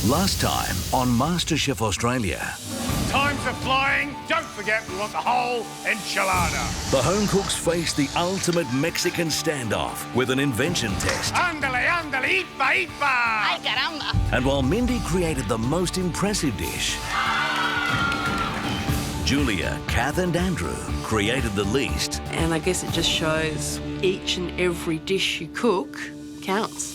Last time on MasterChef Australia. Times are flying. Don't forget we want the whole enchilada. The home cooks faced the ultimate Mexican standoff with an invention test. Ándale, ándale, ipa, ipa. Ay, caramba. And while Mindy created the most impressive dish, Julia, Kath and Andrew created the least. And I guess it just shows each and every dish you cook counts.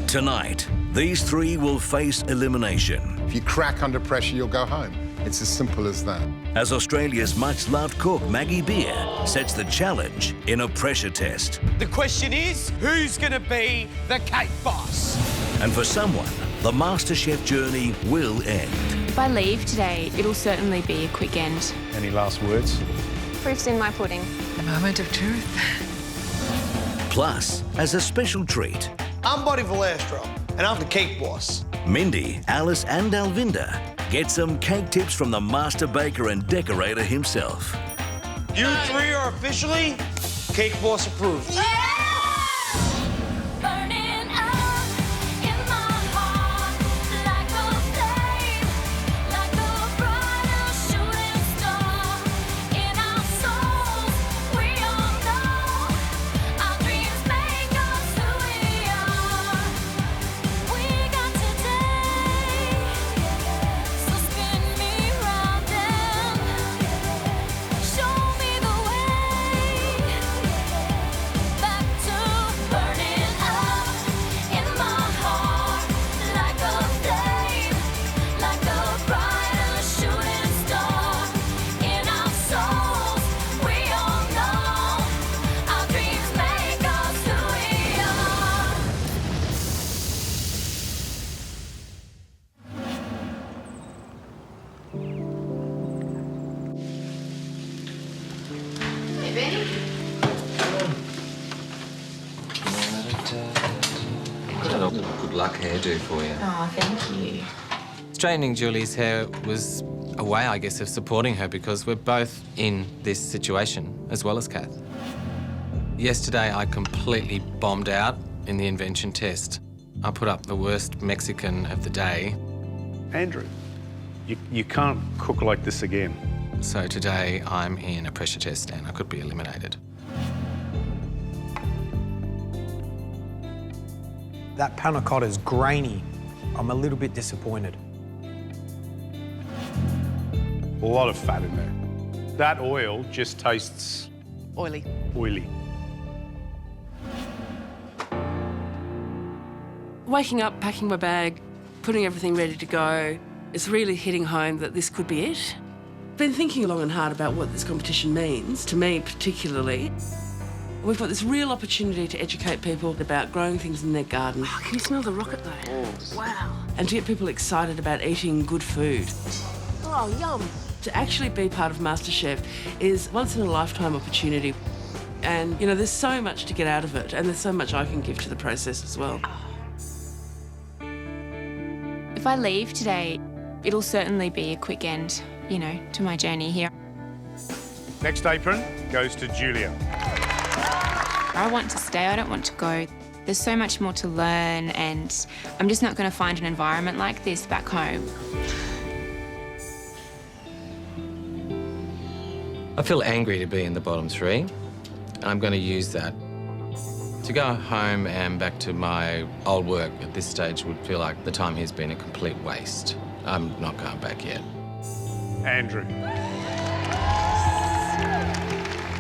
Tonight, these three will face elimination. If you crack under pressure, you'll go home. It's as simple as that. As Australia's much-loved cook, Maggie Beer, sets the challenge in a pressure test. The question is, who's going to be the cake boss? And for someone, the MasterChef journey will end. If I leave today, it'll certainly be a quick end. Any last words? Proof's in my pudding. The moment of truth. Plus, as a special treat, I'm Buddy Valastro, and I'm the cake boss. Mindy, Alice and Alvinda get some cake tips from the master baker and decorator himself. You three are officially cake boss approved. Good luck hairdo for you. Oh, thank you. Straightening Julie's hair was a way, I guess, of supporting her because we're both in this situation, as well as Kath. Yesterday, I completely bombed out in the invention test. I put up the worst Mexican of the day. Andrew, you can't cook like this again. So today, I'm in a pressure test and I could be eliminated. That panna cotta is grainy. I'm a little bit disappointed. A lot of fat in there. That oil just tastes Oily. oily. Waking up, packing my bag, putting everything ready to go, it's really hitting home that this could be it. Been thinking long and hard about what this competition means, to me particularly. We've got this real opportunity to educate people about growing things in their garden. Oh, can you smell the rocket though? Oh. Wow. And to get people excited about eating good food. Oh, yum. To actually be part of MasterChef is once in a lifetime opportunity. And, you know, there's so much to get out of it and there's so much I can give to the process as well. If I leave today, it'll certainly be a quick end, you know, to my journey here. Next apron goes to Julia. I want to stay, I don't want to go. There's so much more to learn and I'm just not going to find an environment like this back home. I feel angry to be in the bottom three. I'm going to use that. To go home and back to my old work at this stage would feel like the time here's been a complete waste. I'm not going back yet. Andrew.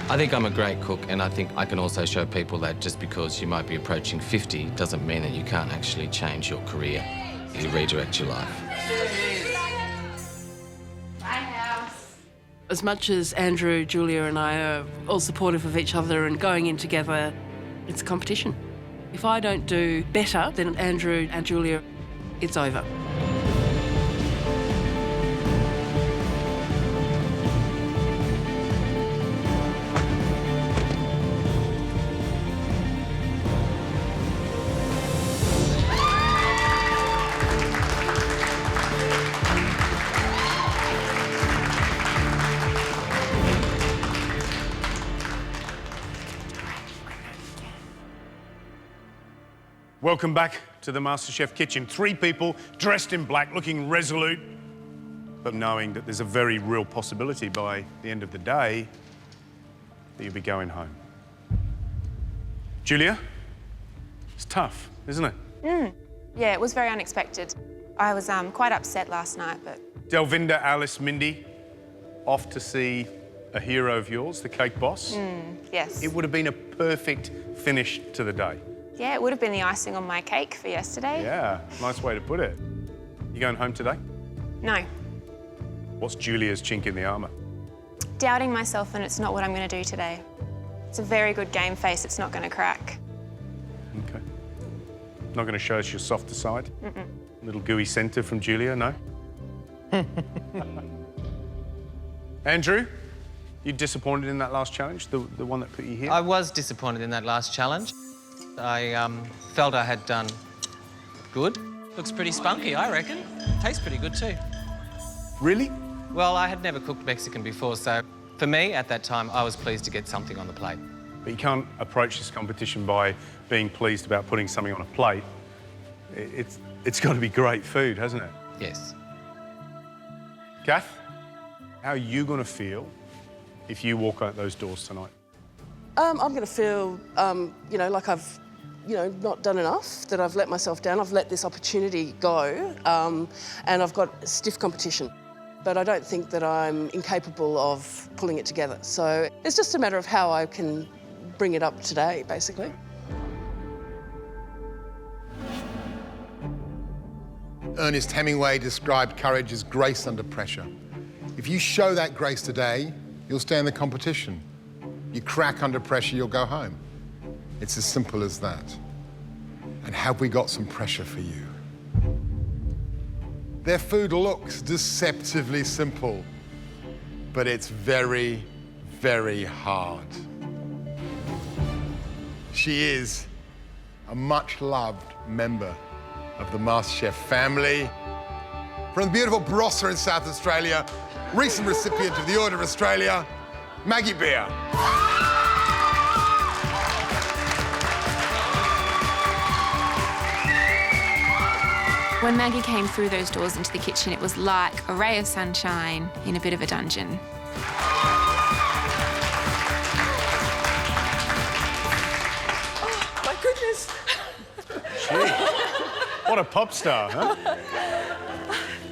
I think I'm a great cook, and I think I can also show people that just because you might be approaching 50 doesn't mean that you can't actually change your career. You redirect your life. As much as Andrew, Julia and I are all supportive of each other and going in together, it's a competition. If I don't do better than Andrew and Julia, it's over. Welcome back to the MasterChef kitchen. 3 people dressed in black, looking resolute, but knowing that there's a very real possibility by the end of the day that you'll be going home. Julia, it's tough, isn't it? Yeah, it was very unexpected. I was quite upset last night, but... Dalvinda, Alice, Mindy, off to see a hero of yours, the cake boss. Yes. It would have been a perfect finish to the day. Yeah, it would have been the icing on my cake for yesterday. Yeah, nice way to put it. You going home today? No. What's Julia's chink in the armour? Doubting myself, and it's not what I'm going to do today. It's a very good game face. It's not going to crack. Okay. Not going to show us your softer side? Little gooey centre from Julia, no? Andrew, you disappointed in that last challenge, the one that put you here? I was disappointed in that last challenge. I felt I had done good. Looks pretty spunky, I reckon. Tastes pretty good too. Really? Well, I had never cooked Mexican before, so for me, at that time, I was pleased to get something on the plate. But you can't approach this competition by being pleased about putting something on a plate. It's got to be great food, hasn't it? Yes. Kath, how are you going to feel if you walk out those doors tonight? I'm going to feel, you know, like I've, not done enough, that I've let myself down. I've let this opportunity go, and I've got stiff competition. But I don't think that I'm incapable of pulling it together. So it's just a matter of how I can bring it up today, basically. Ernest Hemingway described courage as grace under pressure. If you show that grace today, you'll stay in the competition. You crack under pressure, you'll go home. It's as simple as that. And have we got some pressure for you? Their food looks deceptively simple, but it's very, very hard. She is a much-loved member of the MasterChef family. From the beautiful Barossa in South Australia, recent recipient of the Order of Australia, Maggie Beer. When Maggie came through those doors into the kitchen, it was like a ray of sunshine in a bit of a dungeon. Oh, my goodness. Gee, what a pop star, huh?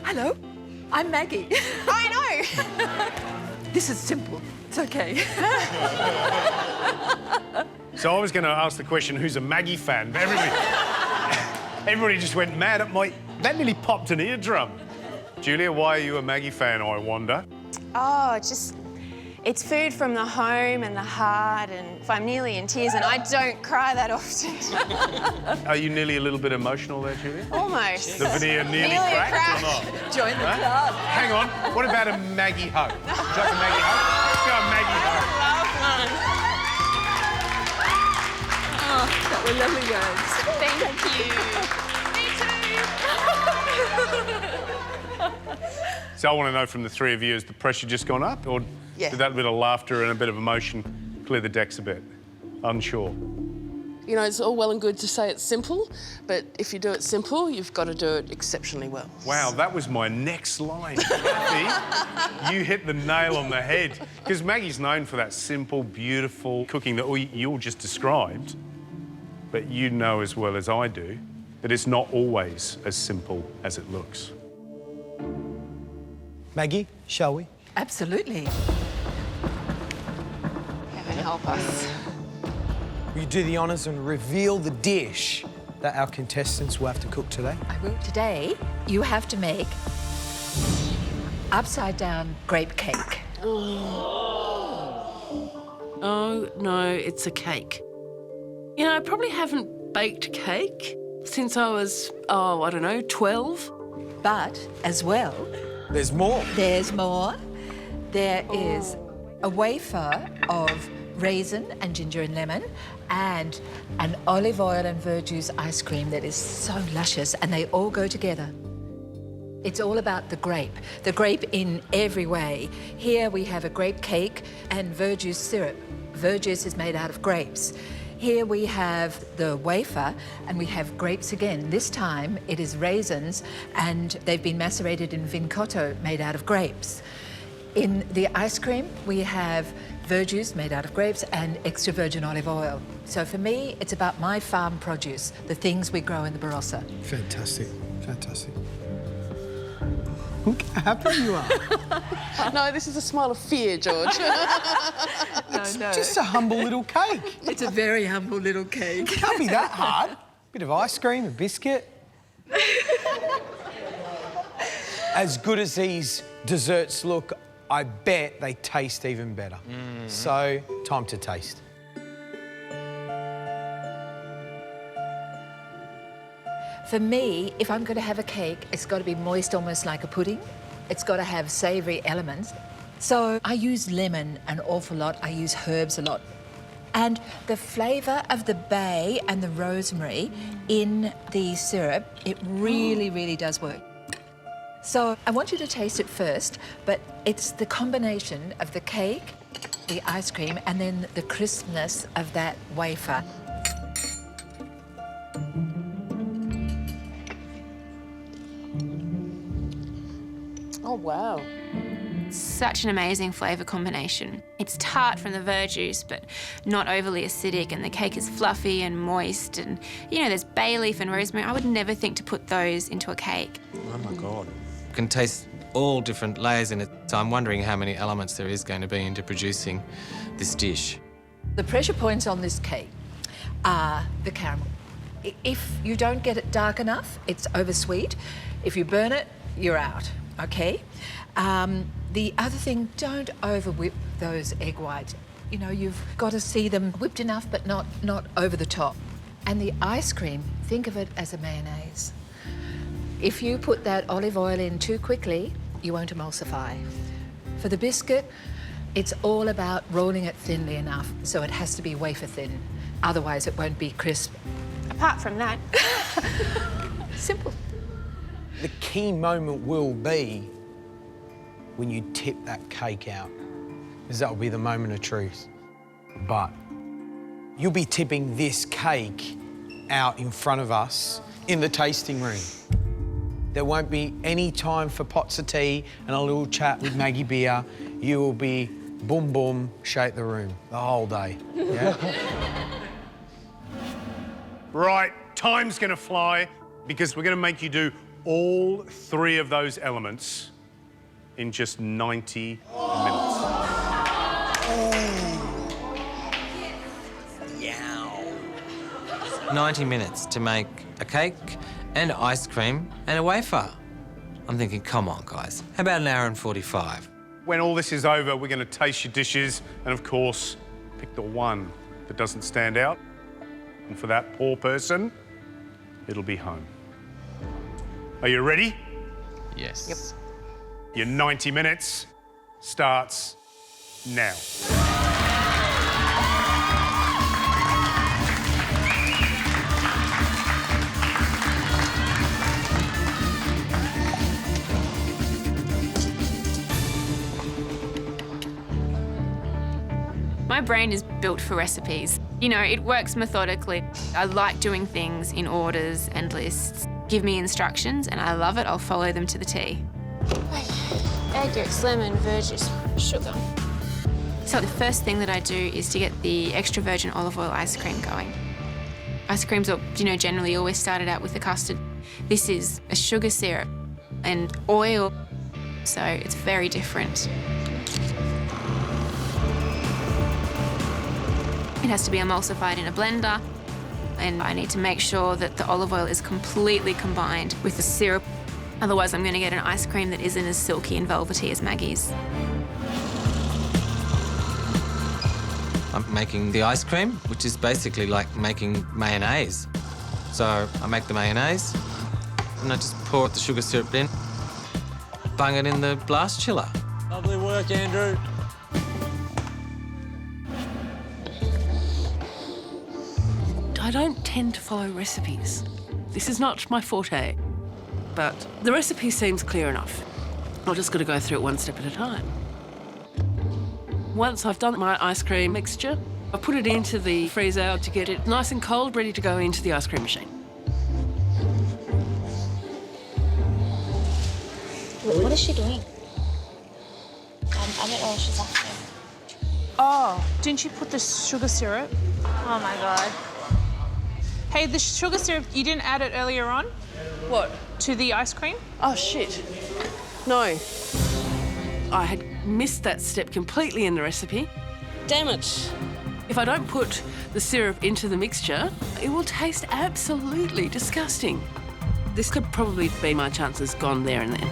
Hello, I'm Maggie. I know! This is simple. It's okay. So I was going to ask the question, who's a Maggie fan? But everybody just went mad at my... That nearly popped an eardrum. Julia, why are you a Maggie fan, I wonder? Oh, it's food from the home and the heart, and if I'm nearly in tears, and I don't cry that often. Are you nearly a little bit emotional there, Julia? Almost. The veneer nearly cracked or not? Join the club. Hang on, what about a Maggie hug? Would you like a Maggie hug? Let's go a Maggie hug. Oh, that were lovely words. Thank you. So I want to know from the three of you, has the pressure just gone up, or Yeah. did that bit of laughter and a bit of emotion clear the decks a bit? Unsure. You know, it's all well and good to say it's simple, but if you do it simple, you've got to do it exceptionally well. Wow, that was my next line. Kathy, you hit the nail on the head. Because Maggie's known for that simple, beautiful cooking that you all just described. But you know as well as I do that it's not always as simple as it looks. Maggie, shall we? Absolutely. Heaven help us. Will you do the honours and reveal the dish that our contestants will have to cook today? I will. Today, you have to make upside-down grape cake. Oh, no, it's a cake. You know, I probably haven't baked cake since I was, I don't know, 12. But, as well, There's more. there's more. There is a wafer of raisin and ginger and lemon and an olive oil and verjuice ice cream that is so luscious, and they all go together. It's all about the grape in every way. Here we have a grape cake and verjuice syrup. Verjuice is made out of grapes. Here we have the wafer, and we have grapes again. This time it is raisins, and they've been macerated in vin cotto made out of grapes. In the ice cream, we have verjuice made out of grapes and extra virgin olive oil. So for me, it's about my farm produce, the things we grow in the Barossa. Fantastic, fantastic. Look how happy you are. No, this is a smile of fear, George. It's just a humble little cake. It's a very humble little cake. It can't be that hard. Bit of ice cream, a biscuit. As good as these desserts look, I bet they taste even better. So, time to taste. For me, if I'm going to have a cake, it's got to be moist, almost like a pudding. It's got to have savoury elements. So I use lemon an awful lot. I use herbs a lot. And the flavour of the bay and the rosemary in the syrup, it really, really does work. So I want you to taste it first, but it's the combination of the cake, the ice cream, and then the crispness of that wafer. Oh, wow. Such an amazing flavour combination. It's tart from the verjuice, but not overly acidic, and the cake is fluffy and moist, and, you know, there's bay leaf and rosemary. I would never think to put those into a cake. Oh, my God. You can taste all different layers in it, so I'm wondering how many elements there is going to be into producing this dish. The pressure points on this cake are the caramel. If you don't get it dark enough, it's oversweet. If you burn it, you're out, okay? The other thing, don't over-whip those egg whites. You know, you've got to see them whipped enough, but not over the top. And the ice cream, think of it as a mayonnaise. If you put that olive oil in too quickly, you won't emulsify. For the biscuit, it's all about rolling it thinly enough, so it has to be wafer thin. Otherwise, it won't be crisp. Apart from that, Simple. The key moment will be when you tip that cake out, because that will be the moment of truth. But you'll be tipping this cake out in front of us in the tasting room. There won't be any time for pots of tea and a little chat with Maggie Beer. You will be boom, boom, shake the room the whole day. Yeah? Right, time's going to fly because we're going to make you do all three of those elements in just 90 minutes. 90 minutes to make a cake and ice cream and a wafer. I'm thinking, come on, guys. How about an hour and 45? When all this is over, we're going to taste your dishes and, of course, pick the one that doesn't stand out. And for that poor person, it'll be home. Are you ready? Yes. Yep. Your 90 minutes starts now. my brain is built for recipes. You know, it works methodically. I like doing things in orders and lists. Give me instructions and I love it. I'll follow them to the T. Egg yolks, lemon, verjuice, sugar. So the first thing that I do is to get the extra virgin olive oil ice cream going. Ice creams are, you know, generally always started out with a custard. This is a sugar syrup and oil, so it's very different. It has to be emulsified in a blender, and I need to make sure that the olive oil is completely combined with the syrup. Otherwise, I'm going to get an ice cream that isn't as silky and velvety as Maggie's. I'm making the ice cream, which is basically like making mayonnaise. So I make the mayonnaise, and I just pour the sugar syrup in, bung it in the blast chiller. Lovely work, Andrew. I don't tend to follow recipes. This is not my forte, but the recipe seems clear enough. I've just got to go through it one step at a time. Once I've done my ice cream mixture, I put it into the freezer to get it nice and cold, ready to go into the ice cream machine. What is she doing? I don't know what she's after. Oh, didn't you put the sugar syrup? Oh my God. Hey, the sugar syrup, you didn't add it earlier on? What? To the ice cream? Oh, shit. No. I had missed that step completely in the recipe. Damn it. If I don't put the syrup into the mixture, it will taste absolutely disgusting. This could probably be my chances gone there and then.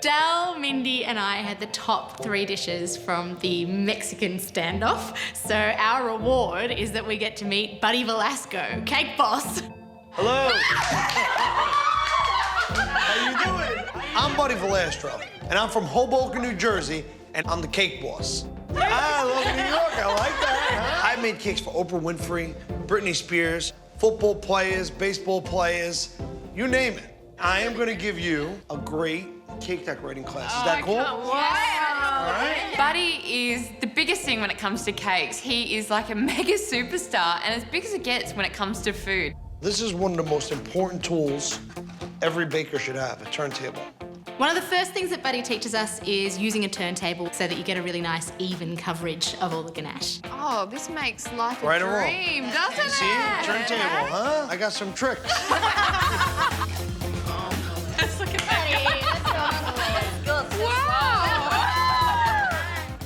Del, Mindy and I had the top 3 dishes from the Mexican standoff. So our reward is that we get to meet Buddy Velasco, cake boss. Hello. How you doing? I'm Buddy Velasco, and I'm from Hoboken, New Jersey, and I'm the cake boss. I love New York. I like that. Huh? I've made cakes for Oprah Winfrey, Britney Spears, football players, baseball players, you name it. I am going to give you a great cake decorating class. Is that cool? Wow. All right. Buddy is the biggest thing when it comes to cakes. He is like a mega superstar and as big as it gets when it comes to food. This is one of the most important tools every baker should have, a turntable. One of the first things that Buddy teaches us is using a turntable so that you get a really nice even coverage of all the ganache. Oh, this makes life a Right or wrong? dream, doesn't See? it? Turntable, huh? I got some tricks. Let's look at that.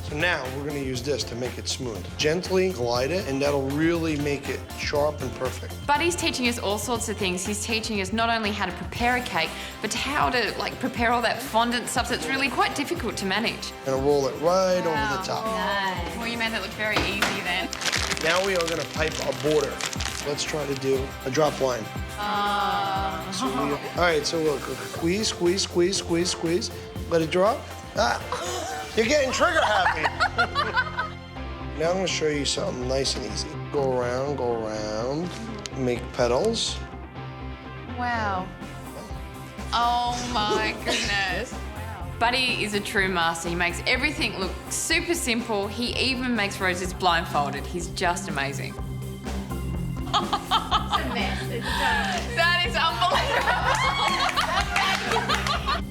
So now we're gonna use this to make it smooth. Gently glide it, and that'll really make it sharp and perfect. Buddy's teaching us all sorts of things. He's teaching us not only how to prepare a cake, but how to prepare all that fondant stuff that's really quite difficult to manage. Gonna roll it right over the top. Nice. Well, you made that look very easy then. Now we are gonna pipe a border. Let's try to do a drop line. All right, so look, squeeze, squeeze, squeeze, squeeze, squeeze. Let it drop. Ah, you're getting trigger happy. Now I'm gonna show you something nice and easy. Go around, make petals. Wow. Oh my goodness. Buddy is a true master. He makes everything look super simple. He even makes roses blindfolded. He's just amazing. It's a mess. It's a mess. That is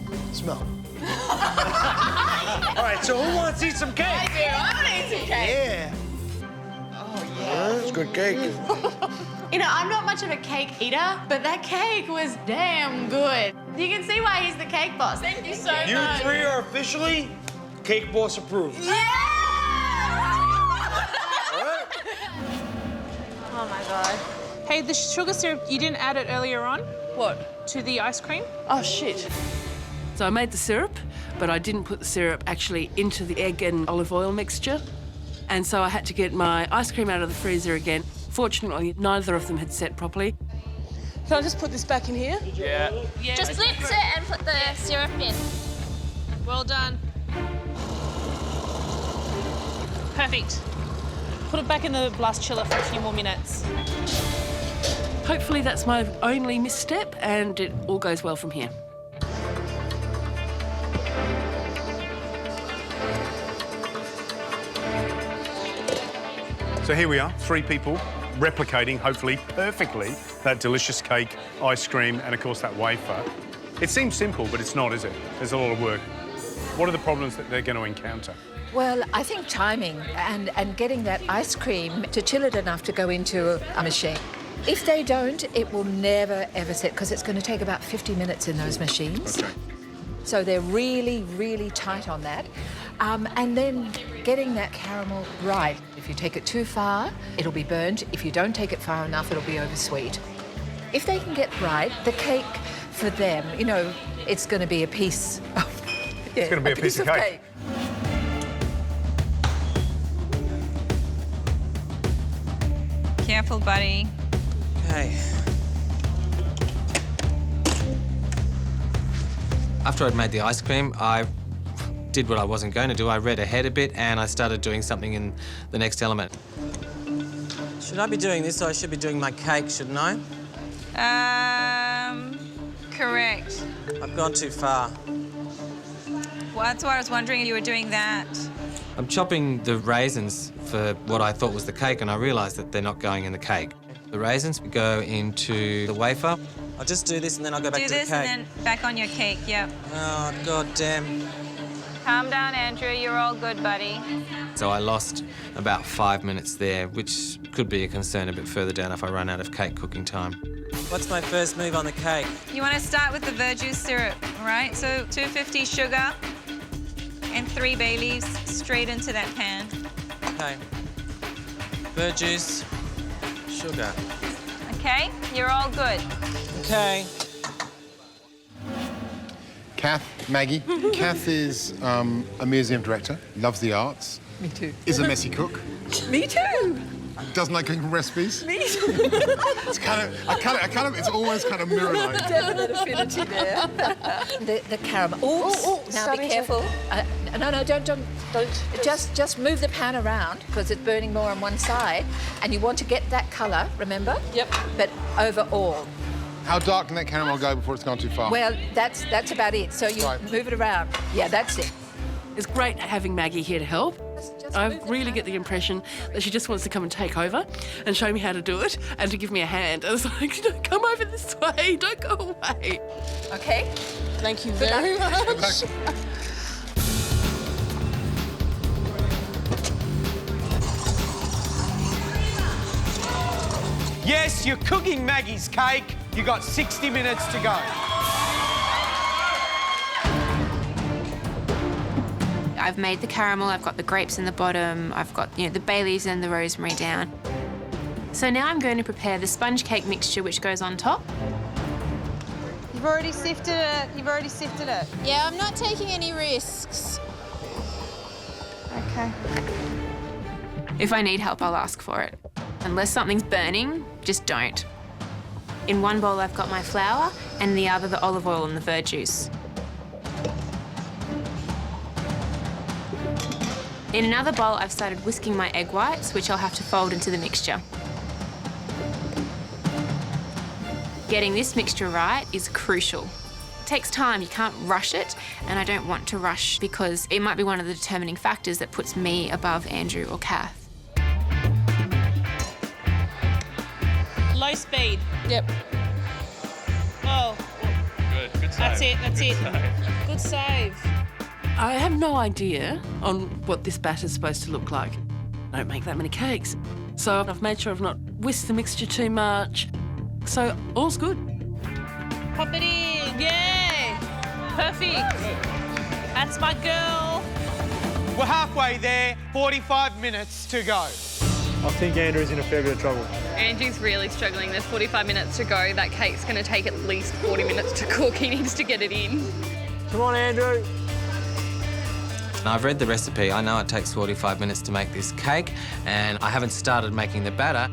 unbelievable. Smell. All right, so who wants to eat some cake? I do. I want to eat some cake. Yeah. Oh, yeah. It's good cake. You know, I'm not much of a cake eater, but that cake was damn good. You can see why he's the cake boss. Thank you so You much. 3 are officially cake boss approved. Yeah! All right. Oh my God. Hey, the sugar syrup, you didn't add it earlier on? What? To the ice cream? Oh, shit. So I made the syrup, but I didn't put the syrup actually into the egg and olive oil mixture. And so I had to get my ice cream out of the freezer again. Fortunately, neither of them had set properly. Can I just put this back in here? Yeah. Just lift it and put the syrup in. Well done. Perfect. Put it back in the blast chiller for a few more minutes. Hopefully that's my only misstep and it all goes well from here. So here we are, 3 people replicating, hopefully perfectly, that delicious cake, ice cream, and of course that wafer. It seems simple, but it's not, is it? There's a lot of work. What are the problems that they're going to encounter? Well, I think timing and getting that ice cream to chill it enough to go into a machine. If they don't, it will never, ever set, because it's going to take about 50 minutes in those machines. Okay. So they're really, really tight on that. And then getting that caramel right. If you take it too far, it'll be burnt. If you don't take it far enough, it'll be oversweet. If they can get right, the cake for them, you know, it's going to be a piece of... Yeah, It's going to be a piece of cake. Careful, buddy. Okay. After I'd made the ice cream, I did what I wasn't going to do. I read ahead a bit and I started doing something in the next element. Should I be doing this or I should be doing my cake, shouldn't I? Correct. I've gone too far. Well, that's why I was wondering if you were doing that. I'm chopping the raisins for what I thought was the cake, and I realised that they're not going in the cake. The raisins go into the wafer. I'll just do this and then I'll go back do to the this cake. and then back on your cake, yep. Oh, God damn. Calm down, Andrew. You're all good, buddy. So I lost about 5 minutes there, which could be a concern a bit further down if I run out of cake cooking time. What's my first move on the cake? You want to start with the verjuice syrup, all right? So 250 sugar and 3 bay leaves straight into that pan. Okay. Verjuice, sugar. Okay, you're all good. Okay. Kath, Maggie. Kath is a museum director, loves the arts. Me too. Is a messy cook. Me too. Doesn't like cooking recipes. Me too. It's always kind of mirror-like. Definite affinity there. the caramel. Oops. Now be careful. No, don't. Just move the pan around because it's burning more on one side, and you want to get that colour. Remember? Yep. But overall. How dark can that caramel go before it's gone too far? Well, that's about it. So you move it around. Yeah, that's it. It's great having Maggie here to help. I really get the impression that she just wants to come and take over and show me how to do it and to give me a hand. I was like, no, come over this way, don't go away. Okay. Thank you very much. Yes, you're cooking Maggie's cake. You got 60 minutes to go. I've made the caramel, I've got the grapes in the bottom, I've got, the bay leaves and the rosemary down. So now I'm going to prepare the sponge cake mixture which goes on top. You've already sifted it. Yeah, I'm not taking any risks. Okay. If I need help, I'll ask for it. Unless something's burning, just don't. In one bowl, I've got my flour, and in the other, the olive oil and the verjuice. In another bowl, I've started whisking my egg whites, which I'll have to fold into the mixture. Getting this mixture right is crucial. It takes time, you can't rush it, and I don't want to rush because it might be one of the determining factors that puts me above Andrew or Kath. Low speed. Yep. Oh. Good save. That's it. Good save. I have no idea on what this batter's supposed to look like. I don't make that many cakes. So I've made sure I've not whisked the mixture too much. So all's good. Pop it in. Yay. Perfect. That's my girl. We're halfway there, 45 minutes to go. I think Andrew's in a fair bit of trouble. Andrew's really struggling. There's 45 minutes to go. That cake's going to take at least 40 minutes to cook. He needs to get it in. Come on, Andrew. I've read the recipe. I know it takes 45 minutes to make this cake, and I haven't started making the batter.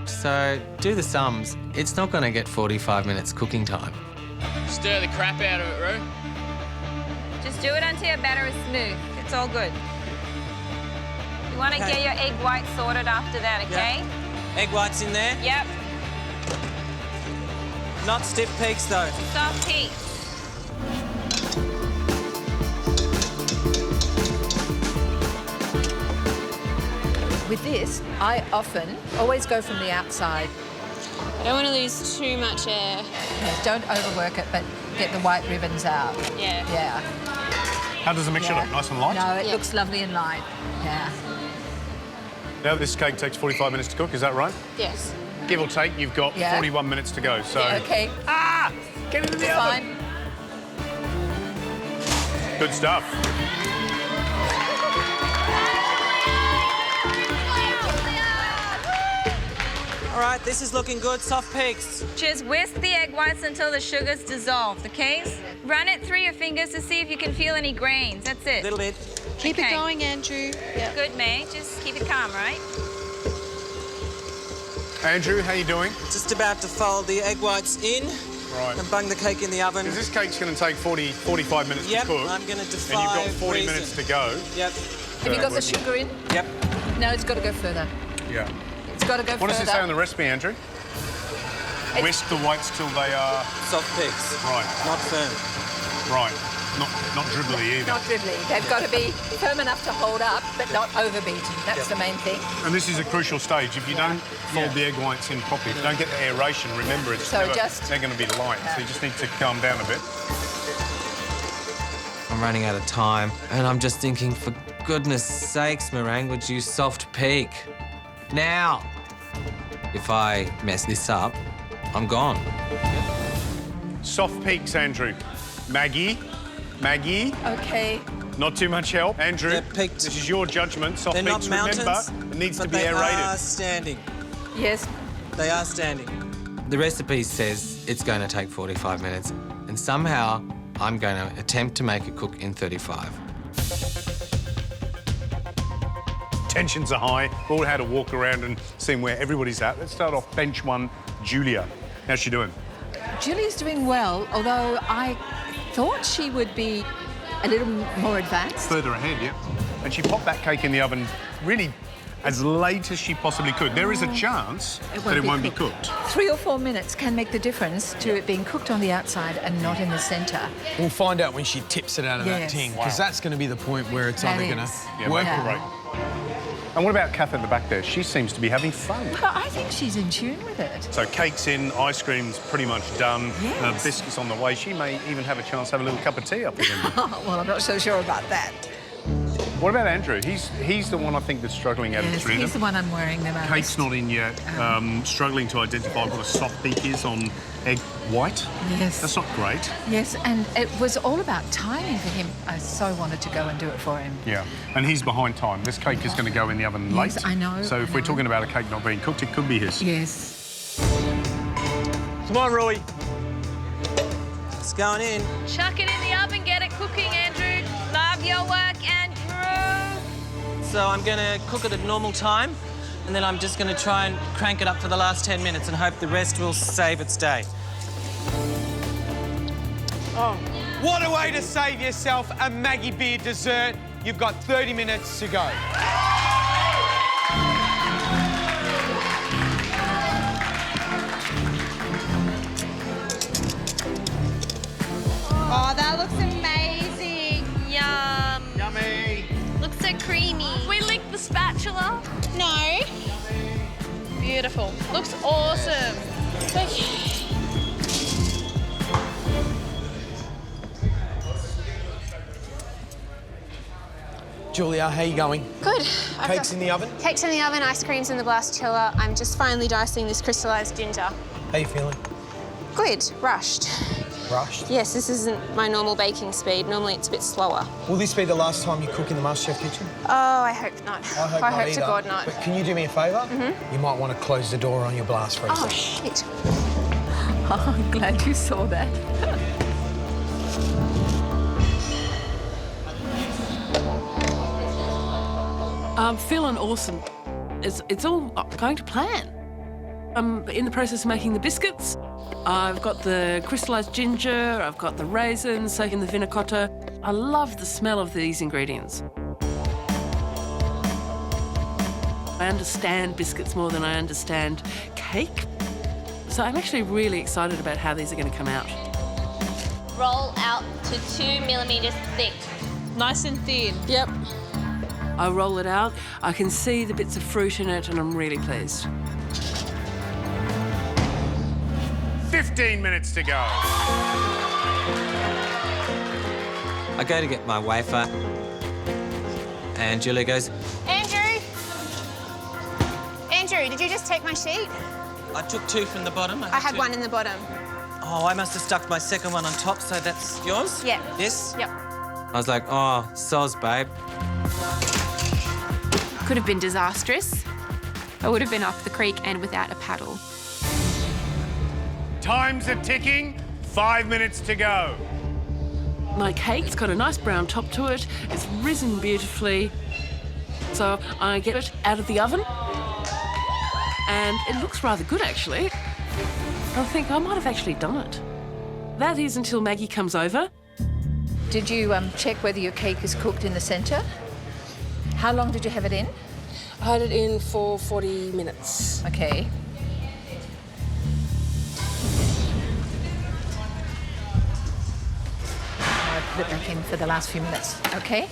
So do the sums. It's not going to get 45 minutes cooking time. Stir the crap out of it, Roo. Just do it until your batter is smooth. It's all good. You want to get your egg whites sorted after that, okay? Yep. Egg whites in there? Yep. Not stiff peaks, though. Soft peaks. With this, I often always go from the outside. I don't want to lose too much air. Yeah, don't overwork it, but get the white ribbons out. Yeah. Yeah. How does the mixture look? Nice and light? No, it looks lovely and light. Yeah. Now this cake takes 45 minutes to cook, is that right? Yes. Give or take, you've got 41 minutes to go, so... Yeah, okay. Ah! Get it in the oven! Good stuff. All right, this is looking good. Soft peaks. Just whisk the egg whites until the sugar's dissolved, okay? Run it through your fingers to see if you can feel any grains. That's it. A little bit. Keep it going, Andrew. Yeah. Good, May. Just keep it calm, right? Andrew, how you doing? Just about to fold the egg whites in. Right. And bung the cake in the oven. Because this cake's going to take 45 minutes to cook. I'm going to defy and you've got 40 reason. minutes to go. Yep. Have you got the sugar in? Yep. No, it's got to go further. Yeah. It's got to go What further. does it say on the recipe, Andrew? Whisk the whites till they are... Soft peaks. Right. Not firm. Right. not dribbly either. Not dribbly. They've got to be firm enough to hold up, but not overbeaten. That's the main thing. And this is a crucial stage. If you don't fold the egg whites in properly, if you don't get the aeration, remember, they're going to be light, so you just need to calm down a bit. I'm running out of time, and I'm just thinking, for goodness sakes, meringue, would you soft peak? Now! If I mess this up, I'm gone. Soft peaks, Andrew. Maggie? OK. Not too much help. Andrew, this is your judgment. Soft They're peaks, not remember, mountains, it needs to but be they aerated. are standing. Yes. They are standing. The recipe says it's going to take 45 minutes, and somehow I'm going to attempt to make it cook in 35. Tensions are high. We all had to walk around and see where everybody's at. Let's start off bench one, Julia. How's she doing? Julie's doing well, although I thought she would be a little more advanced. Further ahead, yeah. And she popped that cake in the oven really as late as she possibly could. There is a chance that it won't be cooked. 3 or 4 minutes can make the difference to it being cooked on the outside and not in the centre. We'll find out when she tips it out of that Yes. tin, because that's going to be the point where it's That either going is. to work or Great. And what about Kath at the back there? She seems to be having fun. Well, I think she's in tune with it. So cake's in, ice cream's pretty much done, Yes. biscuits on the way. She may even have a chance to have a little cup of tea up again. Well, I'm not so sure about that. What about Andrew? He's the one I think that's struggling out of the three of He's them. the one I'm worrying the most. Cake's not in yet. Struggling to identify what a soft peak is on egg white. Yes. That's not great. Yes, and it was all about timing for him. I so wanted to go and do it for him. Yeah, and he's behind time. This cake is going to go in the oven late. Yes, I know, So if we're talking about a cake not being cooked, it could be his. Yes. Come on, Roy. It's going in. Chuck it in the oven, get it cooking, Andrew. Love your work, Andrew. So I'm going to cook it at normal time, and then I'm just going to try and crank it up for the last 10 minutes and hope the rest will save its day. Oh, what a way to save yourself a Maggie Beer dessert. You've got 30 minutes to go. Oh, that looks amazing. Yum. Yummy. Looks so creamy. We lick the spatula? No. Beautiful. Looks awesome. Julia, how you going? Good. Cake's in the oven? Cake's in the oven, ice cream's in the blast chiller. I'm just finally dicing this crystallized ginger. How you feeling? Good. Rushed. Rushed? Yes, this isn't my normal baking speed. Normally it's a bit slower. Will this be the last time you cook in the MasterChef kitchen? Oh, I hope not. I hope not to either. God not. But can you do me a favour? You might want to close the door on your blast freezer. Oh, shit. Oh, I'm glad you saw that. I'm feeling awesome. It's all going to plan. I'm in the process of making the biscuits. I've got the crystallized ginger, I've got the raisins soaking the vinacotta. I love the smell of these ingredients. I understand biscuits more than I understand cake. So I'm actually really excited about how these are going to come out. Roll out to 2 millimetres thick. Nice and thin. Yep. I roll it out, I can see the bits of fruit in it, and I'm really pleased. 15 minutes to go. I go to get my wafer, and Julia goes, Andrew! Andrew, did you just take my sheet? I took 2 from the bottom. I had 1 in the bottom. Oh, I must have stuck my second one on top, so that's yours? Yeah. This? Yep. I was like, oh, soz, babe. Could have been disastrous. I would have been off the creek and without a paddle. Times are ticking. 5 minutes to go. My cake's got a nice brown top to it. It's risen beautifully. So I get it out of the oven. And it looks rather good, actually. I think I might have actually done it. That is until Maggie comes over. Did you check whether your cake is cooked in the centre? How long did you have it in? I had it in for 40 minutes. OK. My Put it back in for the last few minutes, okay?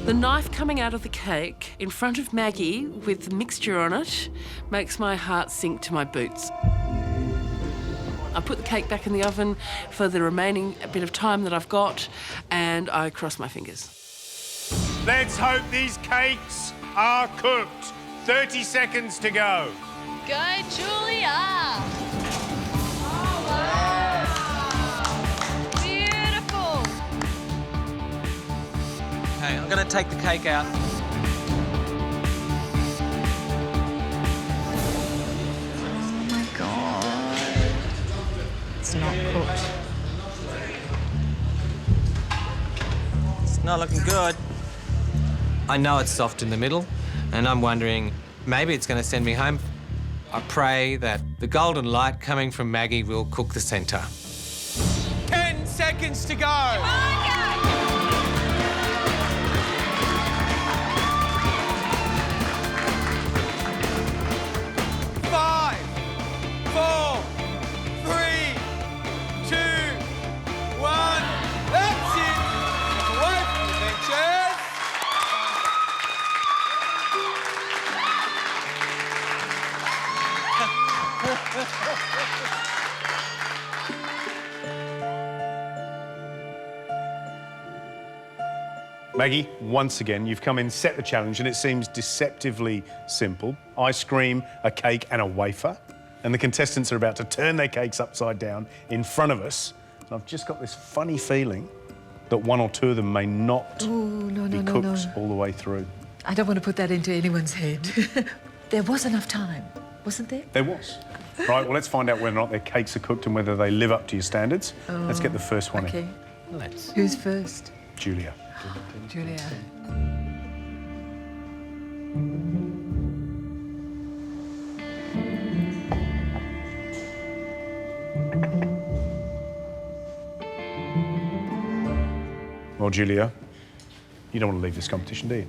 The knife coming out of the cake in front of Maggie with the mixture on it makes my heart sink to my boots. I put the cake back in the oven for the remaining bit of time that I've got, and I cross my fingers. Let's hope these cakes are cooked. 30 seconds to go. Go, Julia! Beautiful! Okay, I'm going to take the cake out. Oh my God. It's not cooked. It's not looking good. I know it's soft in the middle, and I'm wondering, maybe it's going to send me home. I pray that the golden light coming from Maggie will cook the centre. 10 seconds to go. Five, 4, 3, 2, 1. That's it. Away from the benches. Maggie, once again, you've come in, set the challenge, and it seems deceptively simple. Ice cream, a cake and a wafer. And the contestants are about to turn their cakes upside down in front of us. And I've just got this funny feeling that one or two of them may not be cooked all the way through. I don't want to put that into anyone's head. There was enough time, wasn't there? There was. Right, well, let's find out whether or not their cakes are cooked and whether they live up to your standards. Let's get the first one in. Let's. Who's first? Julia. Julia. Well, Julia, you don't want to leave this competition, do you?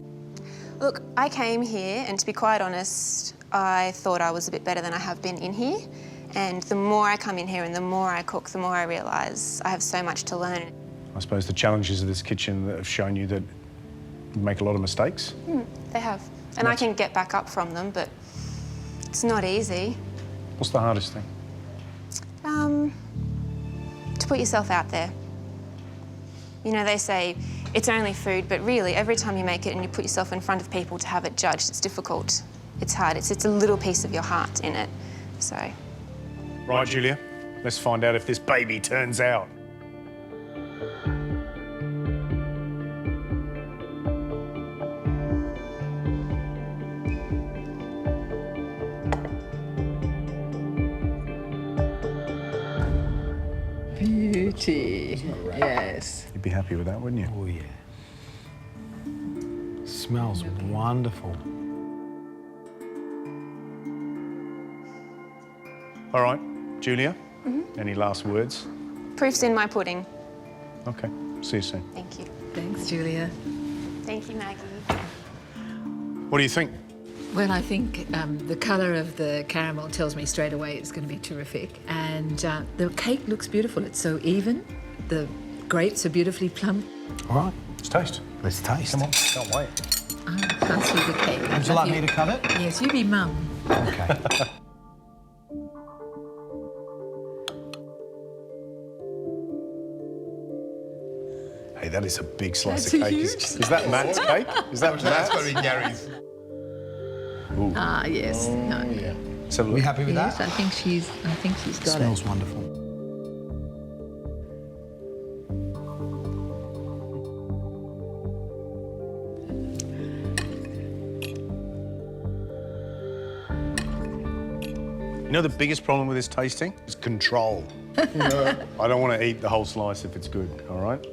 Look, I came here, and to be quite honest, I thought I was a bit better than I have been in here. And the more I come in here and the more I cook, the more I realise I have so much to learn. I suppose the challenges of this kitchen that have shown you that you make a lot of mistakes. They have. And I can get back up from them, but it's not easy. What's the hardest thing? To put yourself out there. You know, they say it's only food, but really, every time you make it and you put yourself in front of people to have it judged, it's difficult. It's hard. It's a little piece of your heart in it, so. Right, Julia, let's find out if this baby turns out. Beauty. Yes. You'd be happy with that, wouldn't you? Oh, yeah. Smells wonderful. All right, Julia, any last words? Proof's in my pudding. OK, see you soon. Thank you. Thanks, Julia. Thank you, Maggie. What do you think? Well, I think the colour of the caramel tells me straight away it's going to be terrific. And the cake looks beautiful. It's so even. The grapes are beautifully plump. All right. Let's taste. Let's taste. Come on, can't wait. I can't see the cake. Would you like me to cut it? Yes, you be mum. OK. Hey, that is a big slice That's of a cake. huge Is that Matt's cake? Is that That's got to Matt's? be Gary's. Ooh. Ah, yes. No. Yeah. Let's have a Are we look. happy with Yes, that? I think she's got Smells it. wonderful. You know the biggest problem with this tasting is control. I don't want to eat the whole slice if it's good, all right?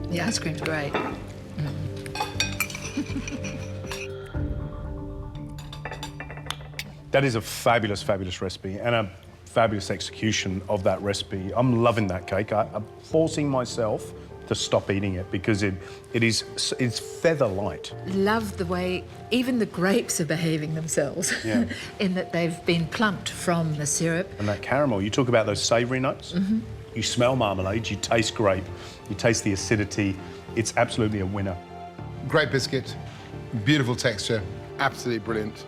The ice cream's great. That is a fabulous, fabulous recipe and a fabulous execution of that recipe. I'm loving that cake. I'm forcing myself to stop eating it because it's feather light. Love the way even the grapes are behaving themselves in that they've been plumped from the syrup. And that caramel, you talk about those savoury notes. You smell marmalade, you taste grape, you taste the acidity. It's absolutely a winner. Great biscuit, beautiful texture, absolutely brilliant.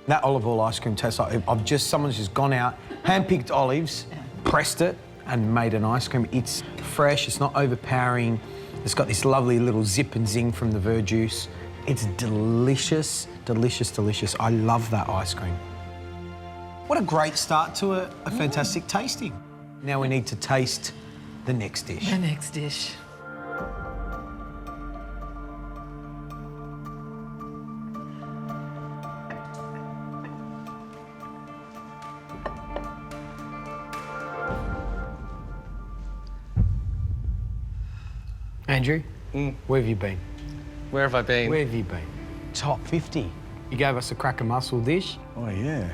That olive oil ice cream tastes like someone's just gone out, hand-picked olives, pressed it, and made an ice cream. It's fresh, it's not overpowering. It's got this lovely little zip and zing from the verjuice. It's delicious, delicious, delicious. I love that ice cream. What a great start to a fantastic tasting. Now we need to taste the next dish. The next dish. Andrew, where have you been? Where have I been? Where have you been? Top 50. You gave us a cracker mussel dish. Oh, yeah.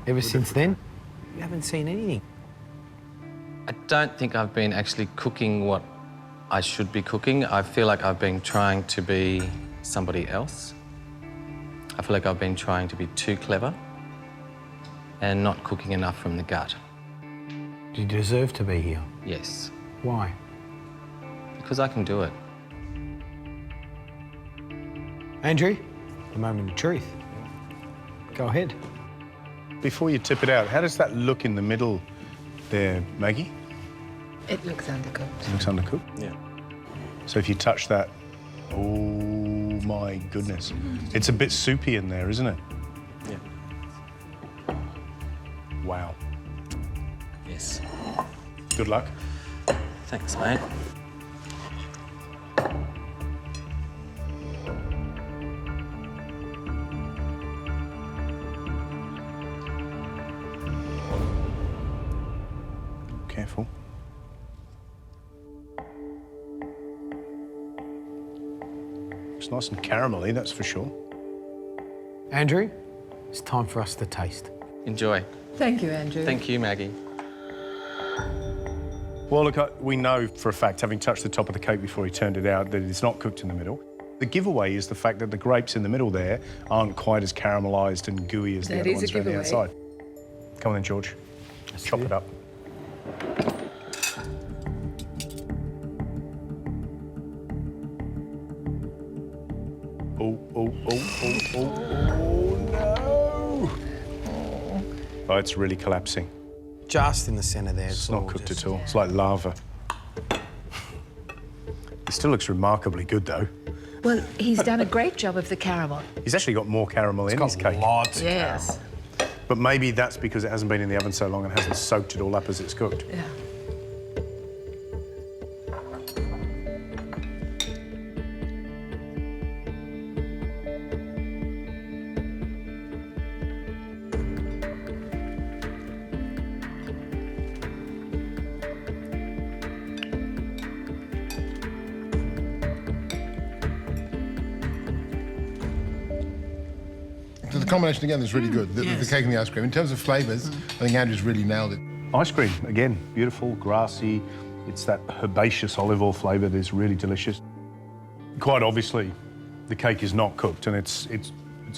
Ever since then, you haven't seen anything. I don't think I've been actually cooking what I should be cooking. I feel like I've been trying to be somebody else. I feel like I've been trying to be too clever and not cooking enough from the gut. Do you deserve to be here? Yes. Why? Because I can do it. Andrew, the moment of truth. Go ahead. Before you tip it out, how does that look in the middle there, Maggie? It looks undercooked. It looks undercooked? Yeah. So if you touch that, oh my goodness. It's a bit soupy in there, isn't it? Yeah. Wow. Yes. Good luck. Thanks, mate. Careful. It's nice and caramelly, that's for sure. Andrew, it's time for us to taste. Enjoy. Thank you, Andrew. Thank you, Maggie. Well, look, we know for a fact, having touched the top of the cake before he turned it out, that it's not cooked in the middle. The giveaway is the fact that the grapes in the middle there aren't quite as caramelised and gooey as the other ones around the outside. Come on then, George. Let's chop it up. Oh, no! Oh, it's really collapsing. Just in the centre there. It's not cooked at all. It's like lava. It still looks remarkably good, though. Well, he's done a great job of the caramel. He's actually got more caramel in his cake. Lots of Yes. But maybe that's because it hasn't been in the oven so long and hasn't soaked it all up as it's cooked. Yeah. So the combination together is really good, the cake and the ice cream. In terms of flavours, I think Andrew's really nailed it. Ice cream, again, beautiful, grassy. It's that herbaceous olive oil flavour that is really delicious. Quite obviously, the cake is not cooked and it's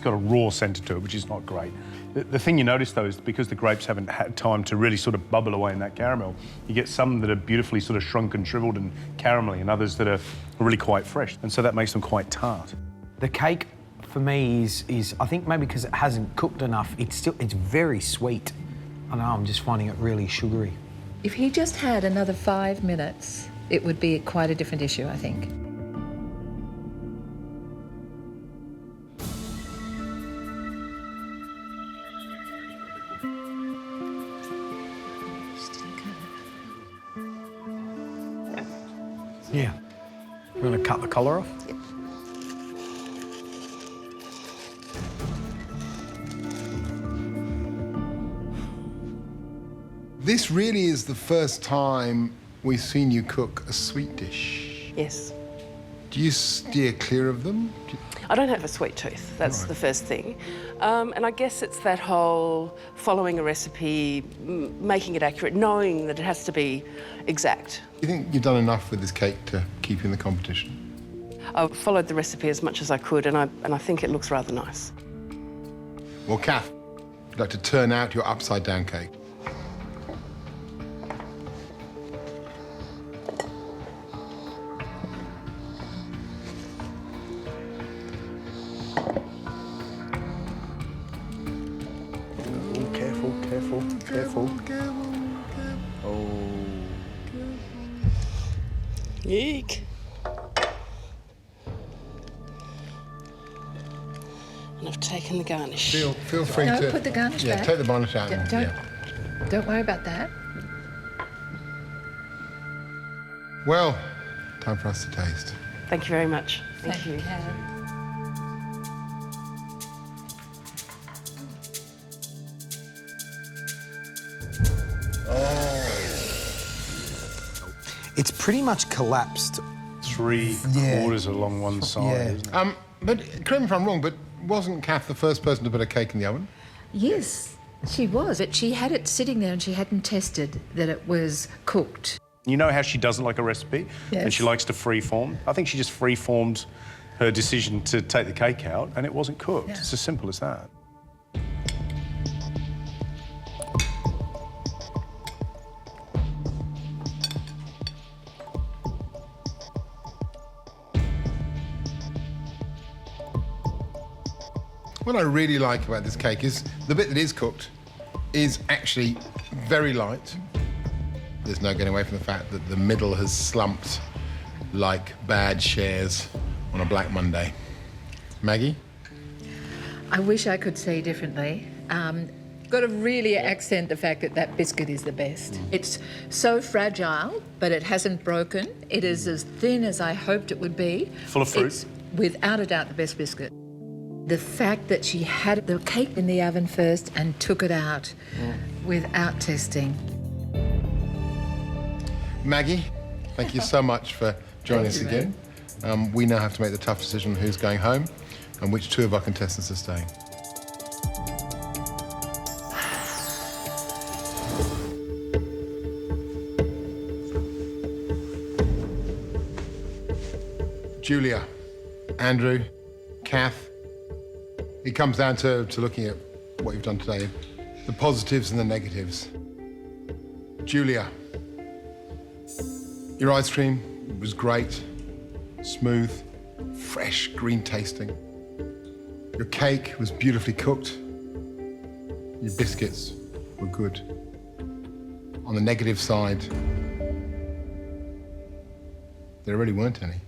got a raw centre to it, which is not great. The thing you notice, though, is because the grapes haven't had time to really sort of bubble away in that caramel, you get some that are beautifully sort of shrunken, shriveled and caramelly, and others that are really quite fresh. And so that makes them quite tart. The cake, for me, is I think maybe because it hasn't cooked enough, it's very sweet. I know, I'm just finding it really sugary. If he just had another 5 minutes, it would be quite a different issue, I think. Yeah. You want to cut the collar off? Yep. This really is the first time we've seen you cook a sweet dish. Yes. Do you steer clear of them? I don't have a sweet tooth, that's the first thing. And I guess it's that whole following a recipe, making it accurate, knowing that it has to be exact. Do you think you've done enough with this cake to keep you in the competition? I've followed the recipe as much as I could, and I think it looks rather nice. Well, Kath, I'd like to turn out your upside-down cake. Careful. Oh. Eek. And I've taken the garnish. Feel free to... No, put the garnish back. Yeah, take the garnish out. Don't worry about that. Well, time for us to taste. Thank you very much. Thank you. It's pretty much collapsed. 3/4 along one side, isn't it? But correct me if I'm wrong, but wasn't Kath the first person to put a cake in the oven? Yes, she was. But she had it sitting there and she hadn't tested that it was cooked. You know how she doesn't like a recipe? Yes. And she likes to free-form? I think she just free-formed her decision to take the cake out and it wasn't cooked. Yeah. It's as simple as that. What I really like about this cake is the bit that is cooked is actually very light. There's no getting away from the fact that the middle has slumped like bad shares on a Black Monday. Maggie? I wish I could say differently. Got to really accent the fact that that biscuit is the best. It's so fragile, but it hasn't broken. It is as thin as I hoped it would be. Full of fruit. It's without a doubt the best biscuit. The fact that she had the cake in the oven first and took it out without testing. Maggie, thank you so much for joining us again. We now have to make the tough decision on who's going home and which two of our contestants are staying. Julia, Andrew, Kath, it comes down to looking at what you've done today, the positives and the negatives. Julia, your ice cream was great, smooth, fresh, green tasting. Your cake was beautifully cooked. Your biscuits were good. On the negative side, there really weren't any.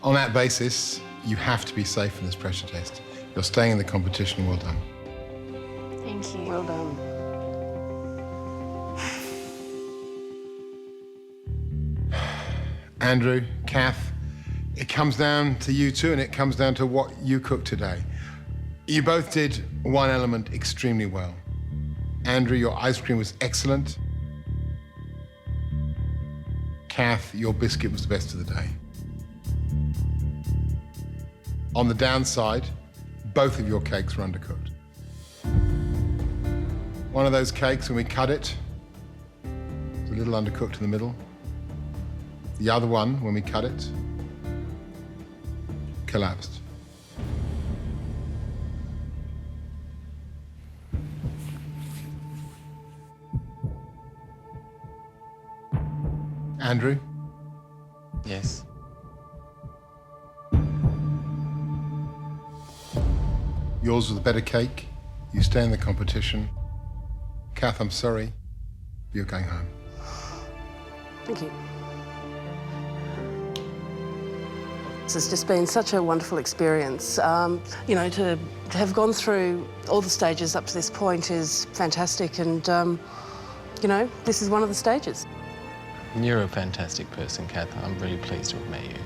On that basis, you have to be safe in this pressure test. You're staying in the competition. Well done. Thank you. Well done. Andrew, Kath, it comes down to you two, and it comes down to what you cooked today. You both did one element extremely well. Andrew, your ice cream was excellent. Kath, your biscuit was the best of the day. On the downside, both of your cakes were undercooked. One of those cakes, when we cut it, was a little undercooked in the middle. The other one, when we cut it, collapsed. Andrew? Yes. Yours was the better cake. You stay in the competition. Kath, I'm sorry. You're going home. Thank you. This has just been such a wonderful experience. You know, to have gone through all the stages up to this point is fantastic, and, you know, this is one of the stages. You're a fantastic person, Kath. I'm really pleased to have met you.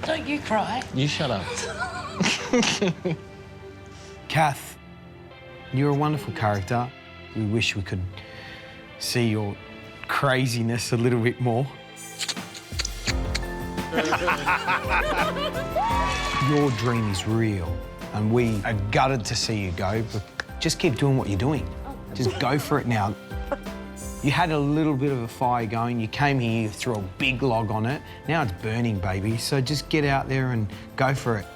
Don't you cry. You shut up. Kath, you're a wonderful character. We wish we could see your craziness a little bit more. Your dream is real, and we are gutted to see you go, but just keep doing what you're doing. Just go for it now. You had a little bit of a fire going. You came here, you threw a big log on it. Now it's burning, baby. So just get out there and go for it.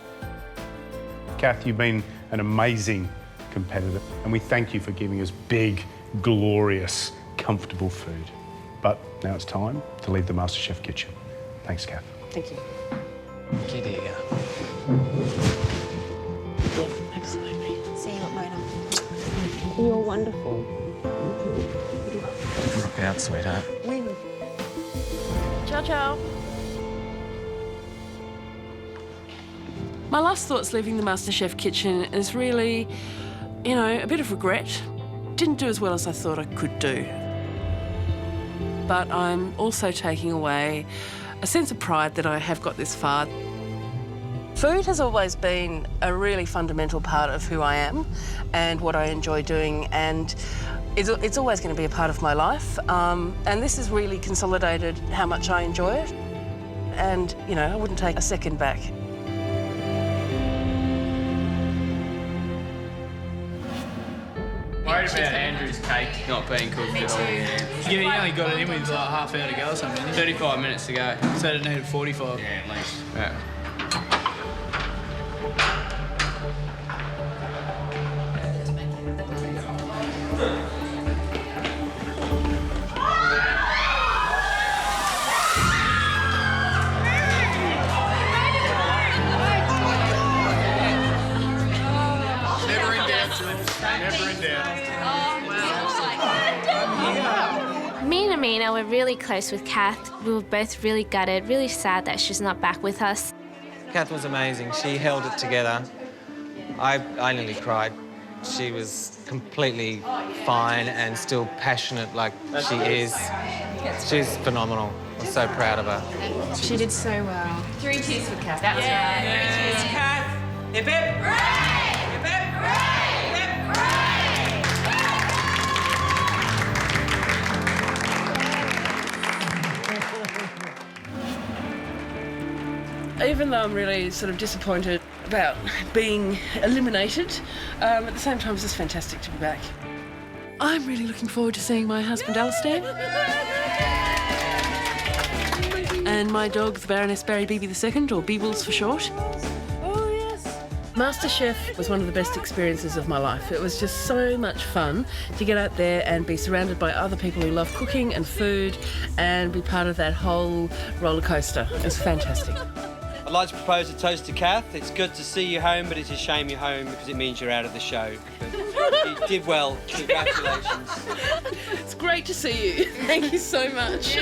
Kath, you've been an amazing competitor, and we thank you for giving us big, glorious, comfortable food. But now it's time to leave the MasterChef kitchen. Thanks, Kath. Thank you. Thank you, dear. Absolutely. See you at Mona. You're wonderful. Rock out, sweetheart. Win. Ciao, ciao. My last thoughts leaving the MasterChef kitchen is really, you know, a bit of regret. Didn't do as well as I thought I could do. But I'm also taking away a sense of pride that I have got this far. Food has always been a really fundamental part of who I am and what I enjoy doing, and it's always going to be a part of my life. And this has really consolidated how much I enjoy it. And, you know, I wouldn't take a second back. Worried about Andrew's cake not being cooked at all. Yeah, you only got it in with like half hour to go or something. 35 minutes to go. So it needed 45. Yeah, at least. Yeah. Never in doubt, never in doubt. Me and Amina were really close with Kath. We were both really gutted, really sad that she's not back with us. Kath was amazing. She held it together. I nearly cried. She was completely fine and still passionate like she is. She's phenomenal. I'm so proud of her. She did so well. 3 cheers for Kath. That was right. 3 cheers. Kath! Hip hip! Hip hip! Even though I'm really sort of disappointed about being eliminated, at the same time it's just fantastic to be back. I'm really looking forward to seeing my husband Alistair and my dog, the Baroness Barry Beebe II, or Beebles for short. Oh yes. MasterChef was one of the best experiences of my life. It was just so much fun to get out there and be surrounded by other people who love cooking and food and be part of that whole roller coaster. It was fantastic. I'd like to propose a toast to Kath. It's good to see you home, but it's a shame you're home because it means you're out of the show. But you did well. Congratulations. It's great to see you. Thank you so much.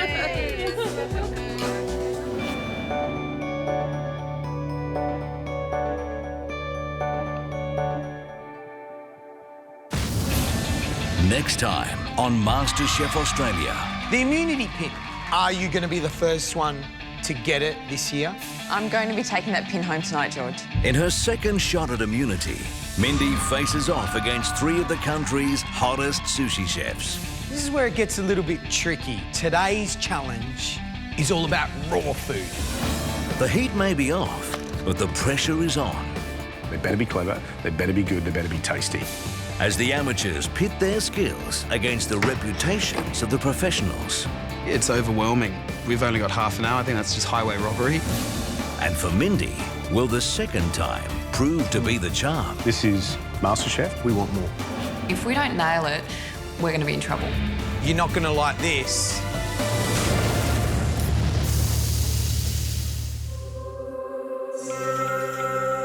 Next time on MasterChef Australia. The immunity pin. Are you going to be the first one to get it this year? I'm going to be taking that pin home tonight, George. In her second shot at immunity, Mindy faces off against 3 of the country's hottest sushi chefs. This is where it gets a little bit tricky. Today's challenge is all about raw food. The heat may be off, but the pressure is on. They better be clever, they better be good, they better be tasty. As the amateurs pit their skills against the reputations of the professionals. It's overwhelming. We've only got half an hour. I think that's just highway robbery. And for Mindy, will the second time prove to be the charm? This is MasterChef. We want more. If we don't nail it, we're going to be in trouble. You're not going to like this.